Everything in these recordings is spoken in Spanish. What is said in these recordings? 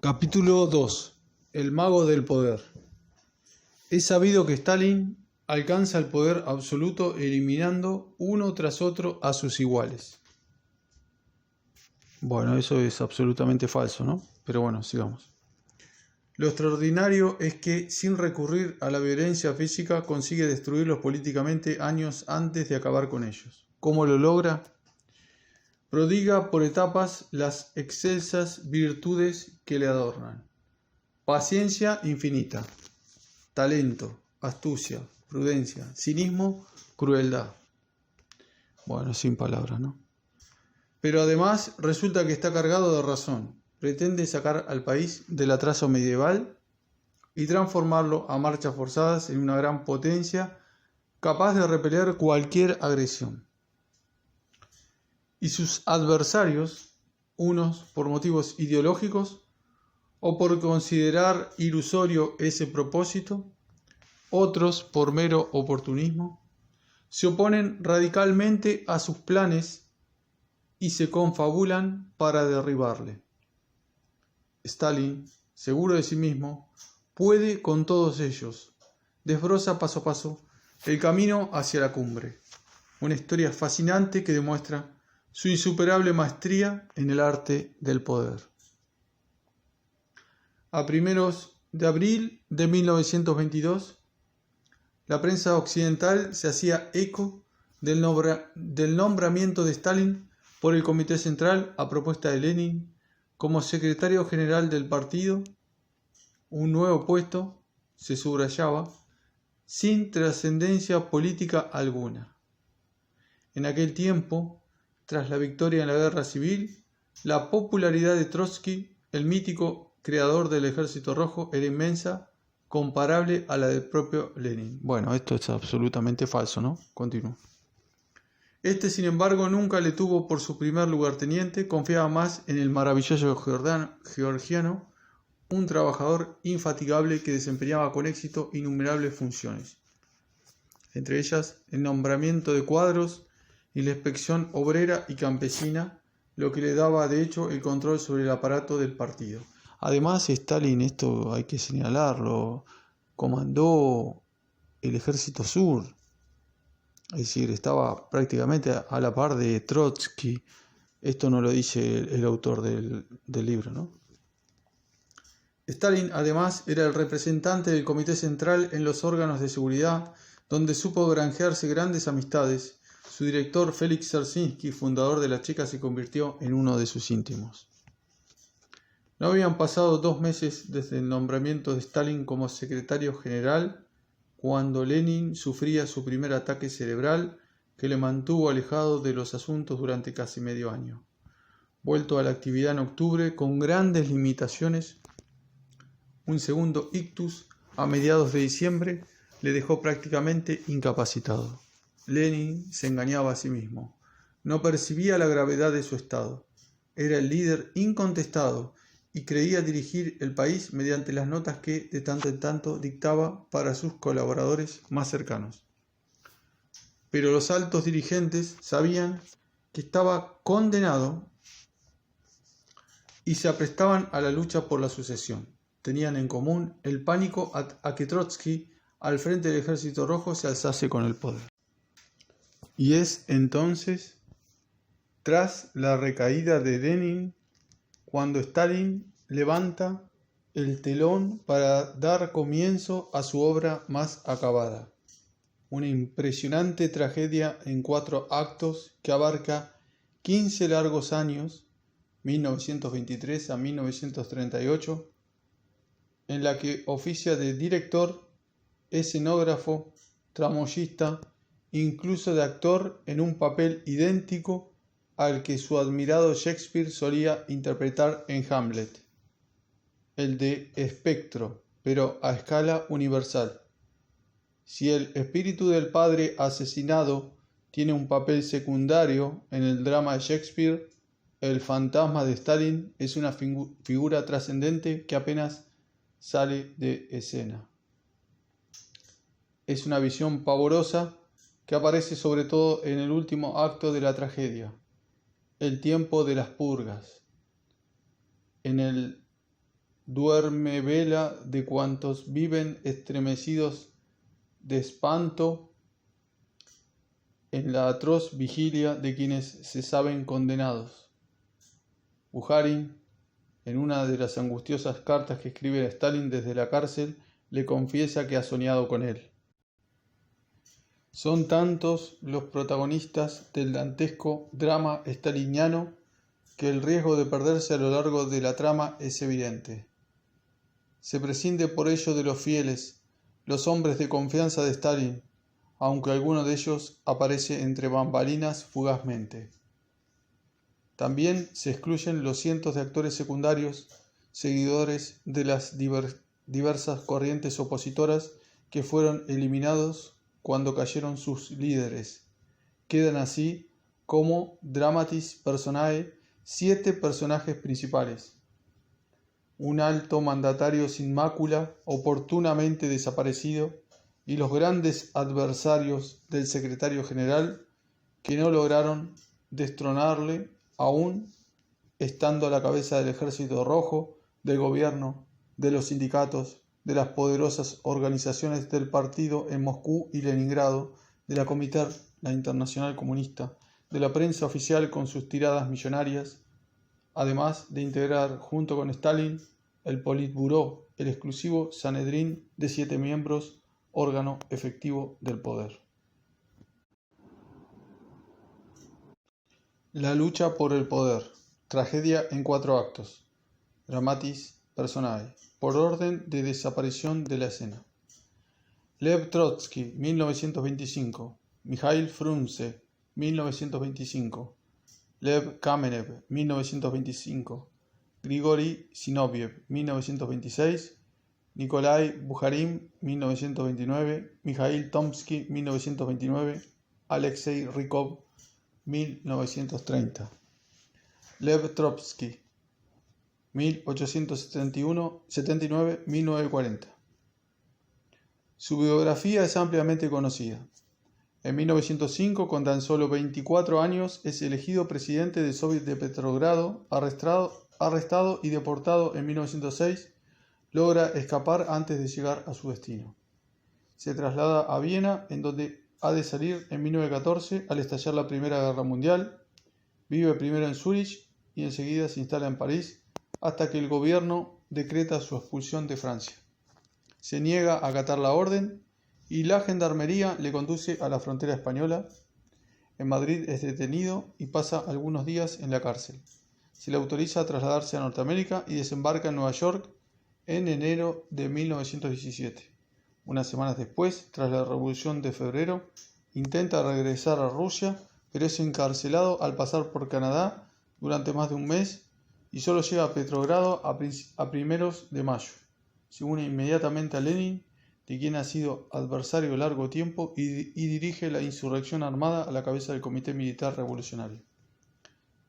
Capítulo 2. El mago del poder. Es sabido que Stalin alcanza el poder absoluto eliminando uno tras otro a sus iguales. Bueno, eso es absolutamente falso, ¿no? Pero bueno, sigamos. Lo extraordinario es que, sin recurrir a la violencia física, consigue destruirlos políticamente años antes de acabar con ellos. ¿Cómo lo logra? Prodiga por etapas las excelsas virtudes que le adornan. Paciencia infinita, talento, astucia, prudencia, cinismo, crueldad. Bueno, sin palabras, ¿no? Pero además resulta que está cargado de razón. Pretende sacar al país del atraso medieval y transformarlo a marchas forzadas en una gran potencia capaz de repeler cualquier agresión. Y sus adversarios, unos por motivos ideológicos o por considerar ilusorio ese propósito, otros por mero oportunismo, se oponen radicalmente a sus planes y se confabulan para derribarle. Stalin, seguro de sí mismo, puede con todos ellos. Desbroza paso a paso el camino hacia la cumbre. Una historia fascinante que demuestra su insuperable maestría en el arte del poder. A primeros de abril de 1922, la prensa occidental se hacía eco del nombramiento de Stalin por el Comité Central a propuesta de Lenin como secretario general del partido, un nuevo puesto, se subrayaba, sin trascendencia política alguna. En aquel tiempo, tras la victoria en la guerra civil, la popularidad de Trotsky, el mítico creador del Ejército Rojo, era inmensa, comparable a la del propio Lenin. Bueno, esto es absolutamente falso, ¿no? Continúo. Este, sin embargo, nunca le tuvo por su primer lugarteniente, confiaba más en el maravilloso georgiano, un trabajador infatigable que desempeñaba con éxito innumerables funciones, entre ellas el nombramiento de cuadros y la inspección obrera y campesina, lo que le daba de hecho el control sobre el aparato del partido. Además, Stalin, esto hay que señalarlo, comandó el Ejército Sur, es decir, estaba prácticamente a la par de Trotsky. Esto no lo dice el autor del libro, ¿no? Stalin, además, era el representante del Comité Central en los órganos de seguridad, donde supo granjearse grandes amistades. Su director, Félix Dzerzhinsky, fundador de la Checa, se convirtió en uno de sus íntimos. No habían pasado 2 meses desde el nombramiento de Stalin como secretario general cuando Lenin sufría su primer ataque cerebral que le mantuvo alejado de los asuntos durante casi medio año. Vuelto a la actividad en octubre con grandes limitaciones, un segundo ictus a mediados de diciembre le dejó prácticamente incapacitado. Lenin se engañaba a sí mismo. No percibía la gravedad de su estado. Era el líder incontestado y creía dirigir el país mediante las notas que de tanto en tanto dictaba para sus colaboradores más cercanos. Pero los altos dirigentes sabían que estaba condenado y se aprestaban a la lucha por la sucesión. Tenían en común el pánico a que Trotsky, al frente del Ejército Rojo, se alzase con el poder. Y es entonces, tras la recaída de Lenin, cuando Stalin levanta el telón para dar comienzo a su obra más acabada. Una impresionante tragedia en 4 actos que abarca 15 largos años, 1923 a 1938, en la que oficia de director, escenógrafo, tramoyista, incluso de actor en un papel idéntico al que su admirado Shakespeare solía interpretar en Hamlet, el de espectro, pero a escala universal. Si el espíritu del padre asesinado tiene un papel secundario en el drama de Shakespeare, el fantasma de Stalin es una figura trascendente que apenas sale de escena. Es una visión pavorosa que aparece sobre todo en el último acto de la tragedia, el tiempo de las purgas. En el duerme vela de cuantos viven estremecidos de espanto en la atroz vigilia de quienes se saben condenados. Bukharin, en una de las angustiosas cartas que escribe a Stalin desde la cárcel, le confiesa que ha soñado con él. Son tantos los protagonistas del dantesco drama staliniano que el riesgo de perderse a lo largo de la trama es evidente. Se prescinde por ello de los fieles, los hombres de confianza de Stalin, aunque alguno de ellos aparece entre bambalinas fugazmente. También se excluyen los cientos de actores secundarios, seguidores de las diversas corrientes opositoras que fueron eliminados cuando cayeron sus líderes. Quedan así como dramatis personae 7 personajes principales: un alto mandatario sin mácula, oportunamente desaparecido, y los grandes adversarios del secretario general que no lograron destronarle aún estando a la cabeza del Ejército Rojo, del gobierno, de los sindicatos, de las poderosas organizaciones del partido en Moscú y Leningrado, de la Comintern, la Internacional Comunista, de la prensa oficial con sus tiradas millonarias, además de integrar junto con Stalin el Politburó, el exclusivo Sanedrín de 7 miembros, órgano efectivo del poder. La lucha por el poder. Tragedia en 4 actos. Dramatis personae. Por orden de desaparición de la escena. Lev Trotsky, 1925. Mikhail Frunze, 1925. Lev Kamenev, 1925. Grigori Zinoviev, 1926. Nikolai Bukharin, 1929. Mikhail Tomsky, 1929. Alexei Rykov, 1930. Lev Trotsky, 1879-1940. Su biografía es ampliamente conocida. En 1905, con tan solo 24 años, es elegido presidente del Soviet de Petrogrado, arrestado y deportado en 1906, logra escapar antes de llegar a su destino. Se traslada a Viena, en donde ha de salir en 1914 al estallar la Primera Guerra Mundial. Vive primero en Zúrich y enseguida se instala en París, hasta que el gobierno decreta su expulsión de Francia. Se niega a acatar la orden y la gendarmería le conduce a la frontera española. En Madrid es detenido y pasa algunos días en la cárcel. Se le autoriza a trasladarse a Norteamérica y desembarca en Nueva York en enero de 1917. Unas semanas después, tras la Revolución de Febrero, intenta regresar a Rusia, pero es encarcelado al pasar por Canadá durante más de un mes y solo llega a Petrogrado a primeros de mayo. Se une inmediatamente a Lenin, de quien ha sido adversario largo tiempo, y dirige la insurrección armada a la cabeza del Comité Militar Revolucionario.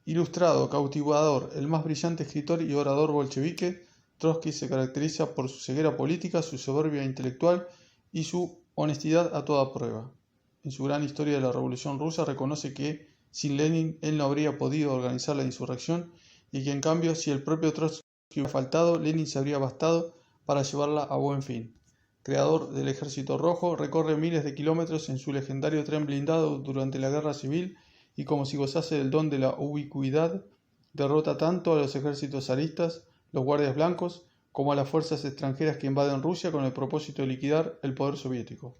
Ilustrado, cautivador, el más brillante escritor y orador bolchevique, Trotsky se caracteriza por su ceguera política, su soberbia intelectual y su honestidad a toda prueba. En su gran historia de la Revolución Rusa reconoce que sin Lenin él no habría podido organizar la insurrección y que en cambio si el propio Trotsky hubiera faltado, Lenin se habría bastado para llevarla a buen fin. Creador del Ejército Rojo, recorre miles de kilómetros en su legendario tren blindado durante la Guerra Civil y como si gozase del don de la ubicuidad, derrota tanto a los ejércitos zaristas, los guardias blancos, como a las fuerzas extranjeras que invaden Rusia con el propósito de liquidar el poder soviético.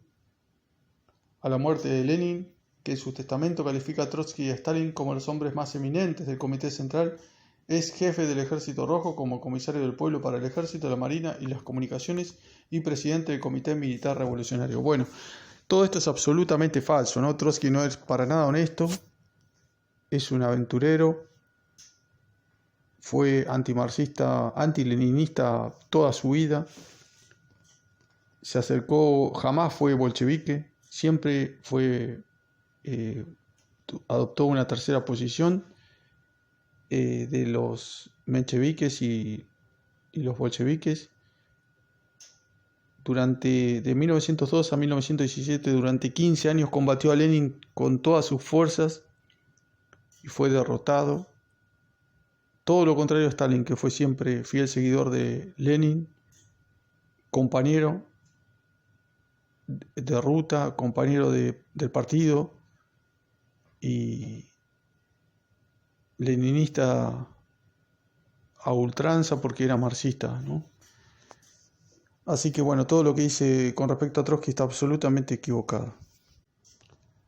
A la muerte de Lenin, que en su testamento califica a Trotsky y a Stalin como los hombres más eminentes del Comité Central, es jefe del Ejército Rojo como comisario del pueblo para el Ejército, la Marina y las Comunicaciones y presidente del Comité Militar Revolucionario. Bueno, todo esto es absolutamente falso, ¿no? Trotsky no es para nada honesto, es un aventurero, fue antimarxista, antileninista toda su vida, se acercó, jamás fue bolchevique, siempre adoptó una tercera posición de los mencheviques y los bolcheviques. De 1902 a 1917, durante 15 años combatió a Lenin con todas sus fuerzas y fue derrotado. Todo lo contrario a Stalin, que fue siempre fiel seguidor de Lenin, compañero de ruta, compañero del partido y leninista a ultranza porque era marxista, ¿no? Así que bueno, todo lo que dice con respecto a Trotsky está absolutamente equivocado.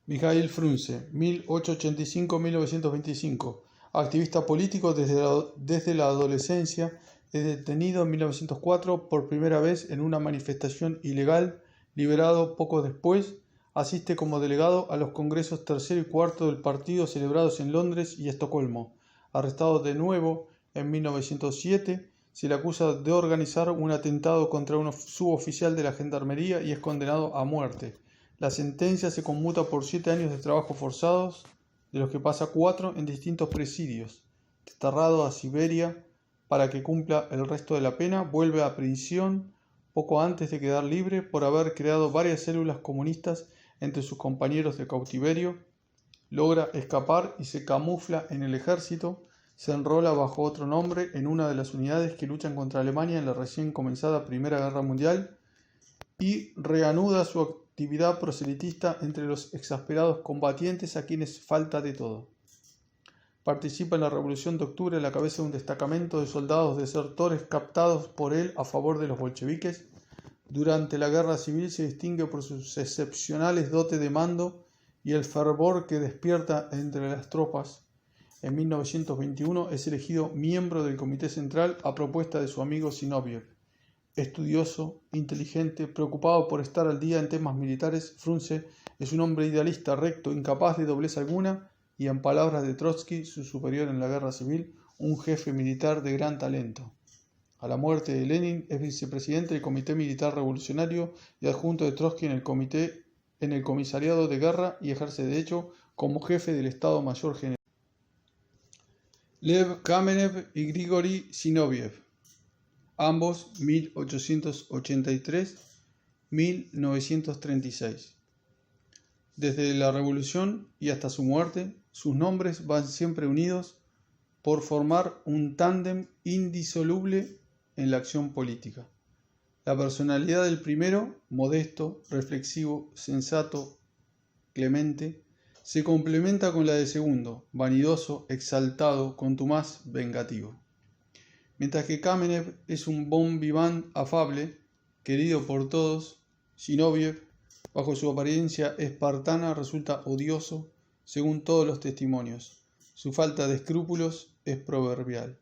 Mikhail Frunze, 1885-1925, activista político desde la adolescencia, es detenido en 1904 por primera vez en una manifestación ilegal, liberado poco después, asiste como delegado a los congresos tercero y cuarto del partido celebrados en Londres y Estocolmo. Arrestado de nuevo en 1907, se le acusa de organizar un atentado contra un suboficial de la gendarmería y es condenado a muerte. La sentencia se conmuta por 7 años de trabajo forzados, de los que pasa 4 en distintos presidios. Desterrado a Siberia para que cumpla el resto de la pena, vuelve a prisión poco antes de quedar libre por haber creado varias células comunistas entre sus compañeros de cautiverio. Logra escapar y se camufla en el ejército. Se enrola bajo otro nombre en una de las unidades que luchan contra Alemania en la recién comenzada Primera Guerra Mundial y reanuda su actividad proselitista entre los exasperados combatientes a quienes falta de todo. Participa en la Revolución de Octubre a la cabeza de un destacamento de soldados desertores captados por él a favor de los bolcheviques. Durante la Guerra Civil se distingue por sus excepcionales dotes de mando y el fervor que despierta entre las tropas. En 1921 es elegido miembro del Comité Central a propuesta de su amigo Zinoviev. Estudioso, inteligente, preocupado por estar al día en temas militares, Frunze es un hombre idealista, recto, incapaz de doblez alguna y, en palabras de Trotsky, su superior en la guerra civil, un jefe militar de gran talento. A la muerte de Lenin es vicepresidente del Comité Militar Revolucionario y adjunto de Trotsky en el Comisariado de Guerra y ejerce de hecho como jefe del Estado Mayor General. Lev Kamenev y Grigori Zinoviev, ambos 1883-1936. Desde la Revolución y hasta su muerte, sus nombres van siempre unidos por formar un tándem indisoluble en la acción política. La personalidad del primero, modesto, reflexivo, sensato, clemente, se complementa con la del segundo, vanidoso, exaltado, contumaz, vengativo. Mientras que Kamenev es un bon vivant afable, querido por todos, Zinoviev, bajo su apariencia espartana, resulta odioso, según todos los testimonios. Su falta de escrúpulos es proverbial.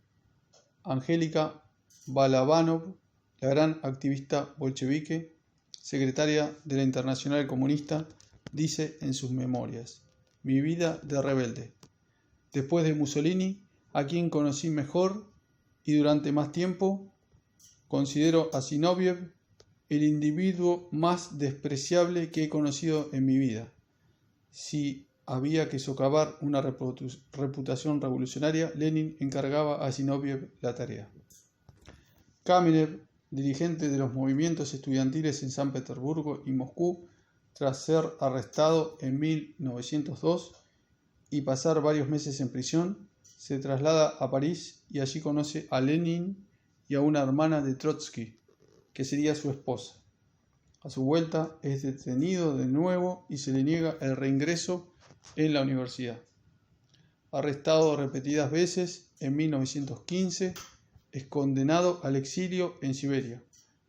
Angélica Balabanov, la gran activista bolchevique, secretaria de la Internacional Comunista, dice en sus memorias: mi vida de rebelde. Después de Mussolini, a quien conocí mejor y durante más tiempo, considero a Zinoviev el individuo más despreciable que he conocido en mi vida. Si había que socavar una reputación revolucionaria, Lenin encargaba a Zinoviev la tarea. Kamenev, dirigente de los movimientos estudiantiles en San Petersburgo y Moscú, tras ser arrestado en 1902 y pasar varios meses en prisión, se traslada a París y allí conoce a Lenin y a una hermana de Trotsky, que sería su esposa. A su vuelta es detenido de nuevo y se le niega el reingreso en la universidad. Arrestado repetidas veces, en 1915 es condenado al exilio en Siberia,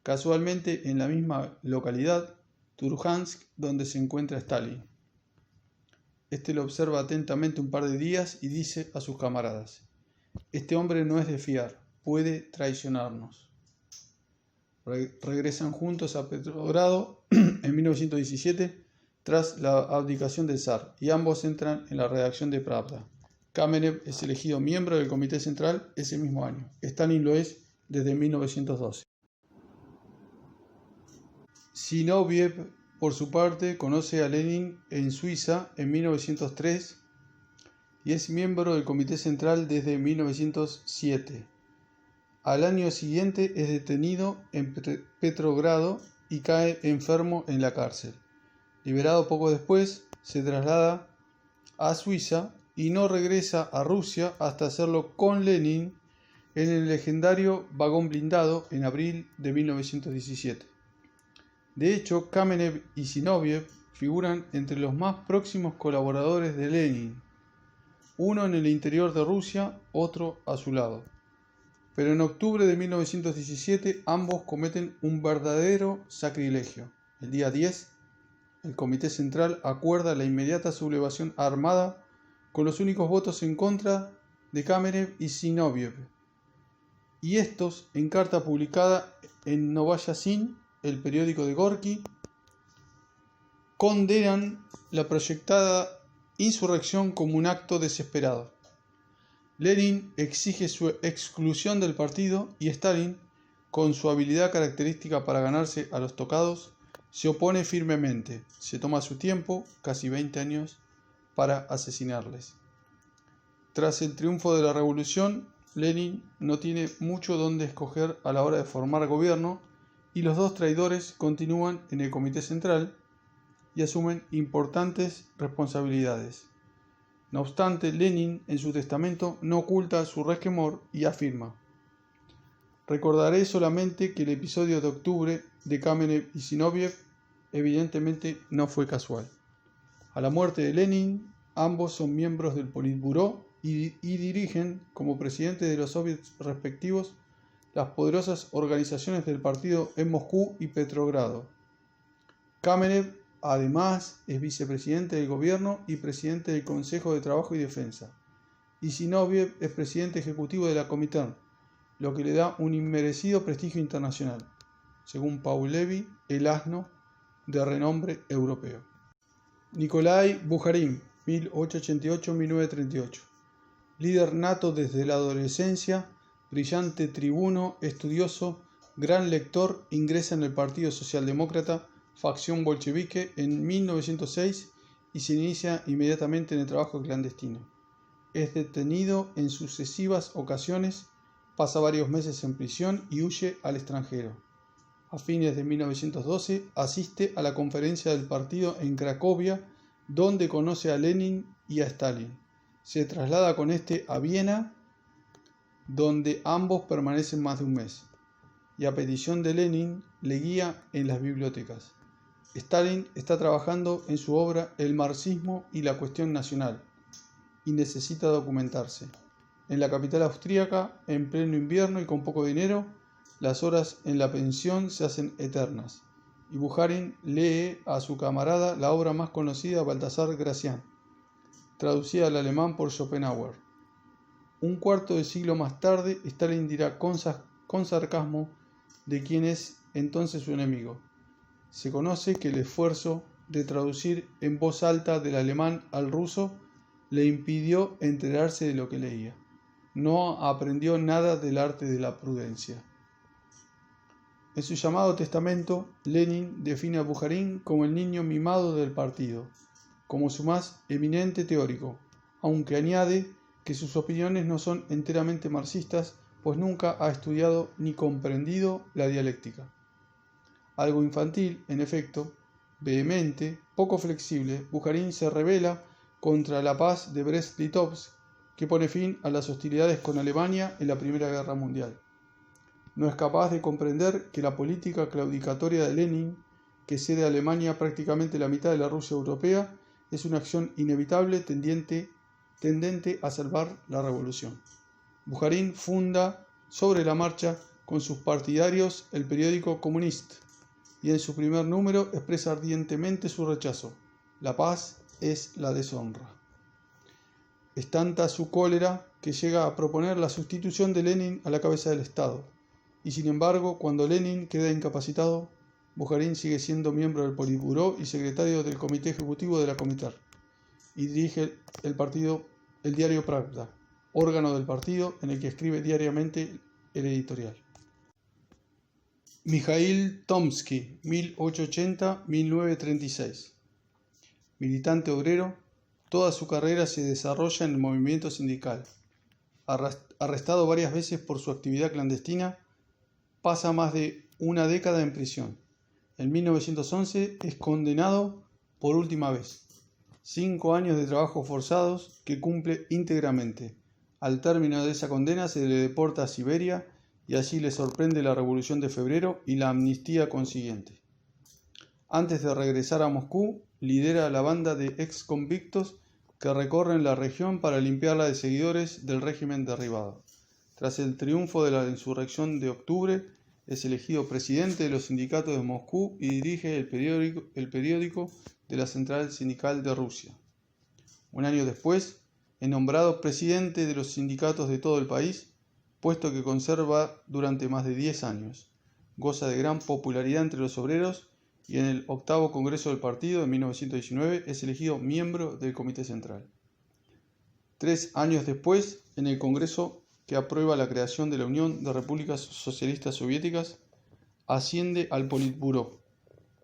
casualmente en la misma localidad, Turjansk, donde se encuentra Stalin. Este lo observa atentamente un par de días y dice a sus camaradas: este hombre no es de fiar, puede traicionarnos. Regresan juntos a Petrogrado en 1917 tras la abdicación del zar y ambos entran en la redacción de Pravda. Kamenev es elegido miembro del Comité Central ese mismo año. Stalin lo es desde 1912. Zinoviev, por su parte, conoce a Lenin en Suiza en 1903 y es miembro del Comité Central desde 1907. Al año siguiente es detenido en Petrogrado y cae enfermo en la cárcel. Liberado poco después, se traslada a Suiza y no regresa a Rusia hasta hacerlo con Lenin en el legendario vagón blindado en abril de 1917. De hecho, Kamenev y Zinoviev figuran entre los más próximos colaboradores de Lenin, uno en el interior de Rusia, otro a su lado. Pero en octubre de 1917 ambos cometen un verdadero sacrilegio. El día 10, el Comité Central acuerda la inmediata sublevación armada con los únicos votos en contra de Kamenev y Zinoviev. Y estos, en carta publicada en Novaya Zhizn, el periódico de Gorky, condenan la proyectada insurrección como un acto desesperado. Lenin exige su exclusión del partido y Stalin, con su habilidad característica para ganarse a los tocados, se opone firmemente. Se toma su tiempo, casi 20 años, para asesinarles. Tras el triunfo de la revolución, Lenin no tiene mucho donde escoger a la hora de formar gobierno y los dos traidores continúan en el Comité Central y asumen importantes responsabilidades. No obstante, Lenin en su testamento no oculta su resquemor y afirma: recordaré solamente que el episodio de octubre de Kamenev y Zinoviev evidentemente no fue casual. A la muerte de Lenin, ambos son miembros del Politburó y dirigen, como presidentes de los soviets respectivos, las poderosas organizaciones del partido en Moscú y Petrogrado. Kamenev además es vicepresidente del gobierno y presidente del Consejo de Trabajo y Defensa, y Zinoviev es presidente ejecutivo de la Comintern, lo que le da un inmerecido prestigio internacional, según Paul Levy, el asno de renombre europeo. Nikolai Bukharin, 1888-1938. Líder nato desde la adolescencia, brillante tribuno, estudioso, gran lector, ingresa en el Partido Socialdemócrata, facción bolchevique, en 1906 y se inicia inmediatamente en el trabajo clandestino. Es detenido en sucesivas ocasiones, pasa varios meses en prisión y huye al extranjero. A fines de 1912 asiste a la conferencia del partido en Cracovia, donde conoce a Lenin y a Stalin. Se traslada con este a Viena, donde ambos permanecen más de un mes, y a petición de Lenin le guía en las bibliotecas. Stalin está trabajando en su obra El marxismo y la cuestión nacional, y necesita documentarse. En la capital austríaca, en pleno invierno y con poco dinero, las horas en la pensión se hacen eternas, y Bukharin lee a su camarada la obra más conocida de Baltasar Gracián, traducida al alemán por Schopenhauer. Un cuarto de siglo más tarde, Stalin dirá con sarcasmo de quién es entonces su enemigo. Se conoce que el esfuerzo de traducir en voz alta del alemán al ruso le impidió enterarse de lo que leía. No aprendió nada del arte de la prudencia. En su llamado testamento, Lenin define a Bukharin como el niño mimado del partido, como su más eminente teórico, aunque añade que sus opiniones no son enteramente marxistas, pues nunca ha estudiado ni comprendido la dialéctica. Algo infantil, en efecto, vehemente, poco flexible, Bukharin se rebela contra la paz de Brest-Litovsk, que pone fin a las hostilidades con Alemania en la Primera Guerra Mundial. No es capaz de comprender que la política claudicatoria de Lenin, que cede a Alemania prácticamente la mitad de la Rusia europea, es una acción inevitable tendente a salvar la revolución. Bukharin funda sobre la marcha con sus partidarios el periódico Comunist, y en su primer número expresa ardientemente su rechazo. La paz es la deshonra. Es tanta su cólera que llega a proponer la sustitución de Lenin a la cabeza del Estado. Y sin embargo, cuando Lenin queda incapacitado, Bukharin sigue siendo miembro del Politburó y secretario del Comité Ejecutivo de la Comintern, y dirige el diario Pravda, órgano del partido en el que escribe diariamente el editorial. Mikhail Tomsky, 1880-1936. Militante obrero, toda su carrera se desarrolla en el movimiento sindical. Arrestado varias veces por su actividad clandestina, pasa más de una década en prisión. En 1911 es condenado por última vez. 5 años de trabajos forzados que cumple íntegramente. Al término de esa condena se le deporta a Siberia y allí le sorprende la Revolución de Febrero y la amnistía consiguiente. Antes de regresar a Moscú, lidera la banda de exconvictos que recorren la región para limpiarla de seguidores del régimen derribado. Tras el triunfo de la insurrección de octubre, es elegido presidente de los sindicatos de Moscú y dirige el periódico de la Central Sindical de Rusia. Un año después, es nombrado presidente de los sindicatos de todo el país, puesto que conserva durante más de 10 años. Goza de gran popularidad entre los obreros y en el 8º Congreso del Partido de 1919 es elegido miembro del Comité Central. 3 años después, en el Congreso que aprueba la creación de la Unión de Repúblicas Socialistas Soviéticas, asciende al Politburó,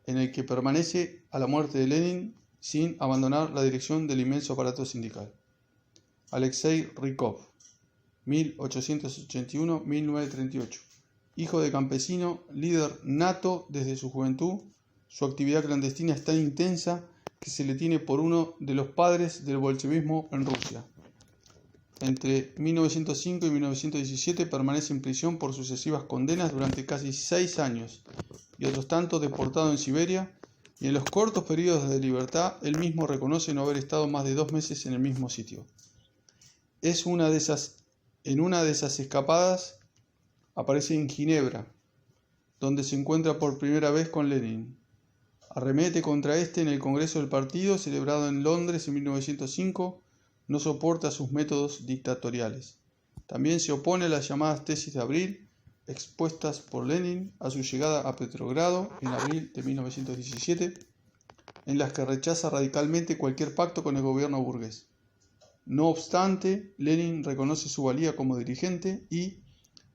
en el que permanece a la muerte de Lenin sin abandonar la dirección del inmenso aparato sindical. Alexei Rykov, 1881-1938, hijo de campesino, líder nato desde su juventud, su actividad clandestina es tan intensa que se le tiene por uno de los padres del bolchevismo en Rusia. Entre 1905 y 1917 permanece en prisión por sucesivas condenas durante casi 6 años y otros tantos deportado en Siberia, y en los cortos periodos de libertad él mismo reconoce no haber estado más de 2 meses en el mismo sitio. En una de esas escapadas aparece en Ginebra, donde se encuentra por primera vez con Lenin. Arremete contra este en el Congreso del Partido, celebrado en Londres en 1905, no soporta sus métodos dictatoriales. También se opone a las llamadas tesis de abril, expuestas por Lenin a su llegada a Petrogrado en abril de 1917, en las que rechaza radicalmente cualquier pacto con el gobierno burgués. No obstante, Lenin reconoce su valía como dirigente y,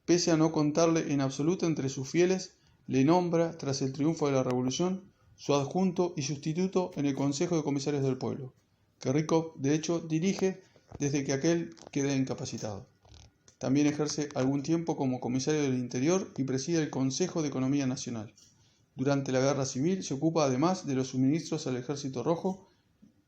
pese a no contarle en absoluto entre sus fieles, le nombra, tras el triunfo de la revolución, su adjunto y sustituto en el Consejo de Comisarios del Pueblo, que Rykov, de hecho, dirige desde que aquel queda incapacitado. También ejerce algún tiempo como comisario del Interior y preside el Consejo de Economía Nacional. Durante la Guerra Civil se ocupa además de los suministros al Ejército Rojo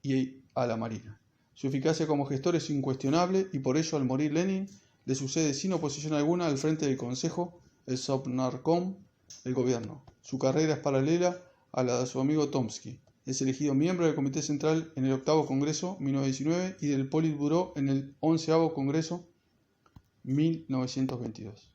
y a la Marina. Su eficacia como gestor es incuestionable y por ello, al morir Lenin, le sucede sin oposición alguna al frente del Consejo, el Sovnarkom, el gobierno. Su carrera es paralela a la de su amigo Tomsky. Es elegido miembro del Comité Central en el 8º Congreso 1919 y del Politburó en el 11º Congreso 1922.